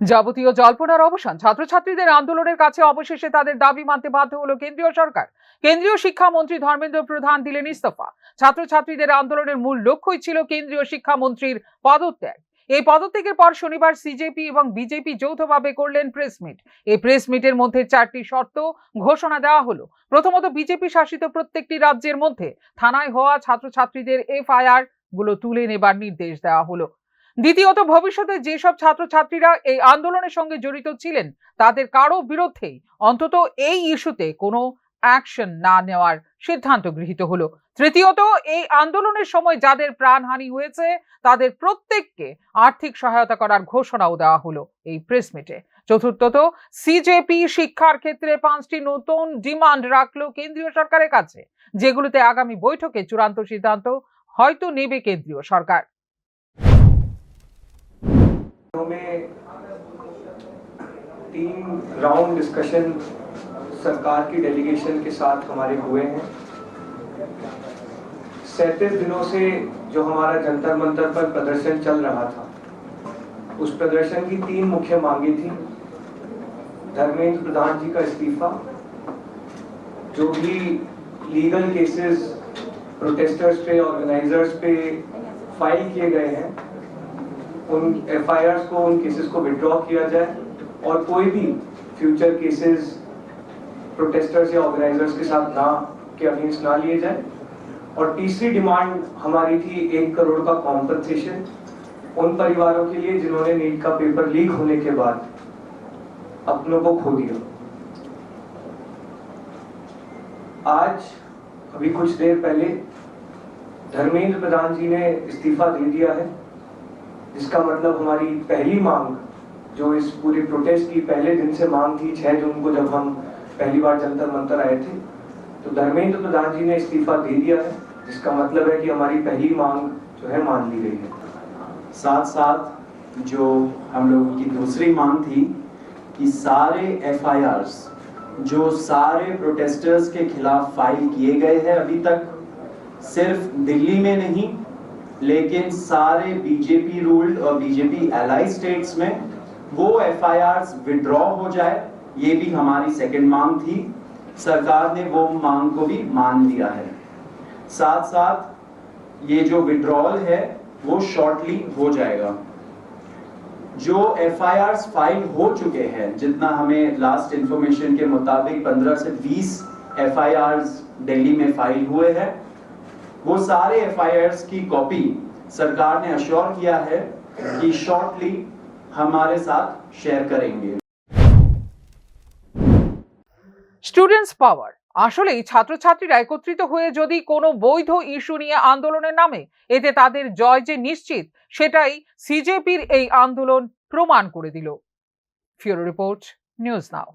যাবতীয় জল্পনার অবসান, ছাত্রছাত্রীদের আন্দোলনের কাছে অবশেষে তাদের দাবি মানতে বাধ্য হলো কেন্দ্রীয় সরকার। কেন্দ্রীয় শিক্ষামন্ত্রী ধর্মেন্দ্র প্রধান দিলেন ইস্তফা। ছাত্রছাত্রীদের আন্দোলনের মূল লক্ষ্যই ছিল কেন্দ্রীয় শিক্ষামন্ত্রীর পদত্যাগ। এই পদত্যাগের পর শনিবার সিজেপি এবং বিজেপি যৌথভাবে করলেন প্রেস মিট। এই প্রেস মিটের মধ্যে 4টি শর্ত ঘোষণা দেওয়া হলো। প্রথমত, বিজেপি শাসিত প্রত্যেকটি রাজ্যের মধ্যে থানায় হওয়া ছাত্রছাত্রীদের এফআইআর গুলো তুলে নেবার নির্দেশ দেওয়া হলো। দ্বিতীয়ত, ভবিষ্যতে যেসব ছাত্রছাত্রীরা এই আন্দোলনের সঙ্গে জড়িত ছিলেন তাদের কারো বিরুদ্ধেই অন্তত এই ইস্যুতে কোনো অ্যাকশন না নেওয়ার সিদ্ধান্ত গৃহীত হলো। তৃতীয়ত, এই আন্দোলনের সময় যাদের প্রাণহানি হয়েছে তাদের প্রত্যেককে আর্থিক সহায়তা করার ঘোষণাও দেওয়া হলো এই প্রেস মিটে। চতুর্থত, সিজেপি শিক্ষার ক্ষেত্রে 5টি নতুন ডিমান্ড রাখলো কেন্দ্রীয় সরকারের কাছে, যেগুলোতে আগামী বৈঠকে চূড়ান্ত সিদ্ধান্ত হয়তো নেবে কেন্দ্রীয় সরকার। में 3 राउंड डिस्कशन सरकार की डेलीगेशन के साथ हमारे हुए हैं। 37 दिनों से जो हमारा जंतर मंतर पर प्रदर्शन चल रहा था, उस प्रदर्शन की 3 मुख्य मांगे थी। धर्मेंद्र प्रधान जी का इस्तीफा, जो भी लीगल केसेस प्रोटेस्टर्स पे, ऑर्गेनाइजर्स पे फाइल किए गए हैं, उन एफआईआर्स को, उन केसेस को विड्रॉ किया जाए और कोई भी फ्यूचर केसेस प्रोटेस्टर्स या ऑर्गेनाइजर्स के साथ के अगेंस्ट ना लिए जाए। और तीसरी डिमांड हमारी थी 1 करोड़ का कॉम्पनसेशन उन परिवारों के लिए जिन्होंने नीट का पेपर लीक होने के बाद अपनों को खो दिया। आज अभी कुछ देर पहले धर्मेंद्र प्रधान जी ने इस्तीफा दे दिया है, जिसका मतलब हमारी पहली मांग, जो इस पूरे प्रोटेस्ट की पहले दिन से मांग थी, 6 जून को जब हम पहली बार जंतर मंतर आए थे, तो धर्मेंद्र प्रधान जी ने इस्तीफा दे दिया है, जिसका मतलब है कि हमारी पहली मांग जो है मान ली गई है। साथ साथ जो हम लोगों की दूसरी मांग थी कि सारे एफआईआर्स जो सारे प्रोटेस्टर्स के खिलाफ फाइल किए गए हैं अभी तक, सिर्फ दिल्ली में नहीं लेकिन सारे बीजेपी रूल्ड और बीजेपी एलाई स्टेट्स में वो एफआईआर्स विड्रॉ हो जाए, ये भी हमारी सेकंड मांग थी। सरकार ने वो मांग को भी मान लिया है। साथ साथ ये जो विड्रॉल है वो शॉर्टली हो जाएगा। जो एफआईआर्स फाइल हो चुके हैं, जितना हमें लास्ट इंफॉर्मेशन के मुताबिक 15 से 20 एफआईआर्स दिल्ली में फाइल हुए हैं, वो सारे एफआईआर्स की कॉपी सरकार ने अश्योर किया है कि शॉर्टली हमारे साथ शेयर करेंगे। স্টুডেন্টস পাওয়ার। আসলেই ছাত্রছাত্রীরা একত্রিত হয়ে যদি কোনো বৈধ ইস্যু নিয়ে আন্দোলনের নামে, এতে তাদের জয় যে নিশ্চিত, সেটাই সিজেপির এই আন্দোলন প্রমাণ করে দিল। ফিউরো রিপোর্ট, নিউজ নাও।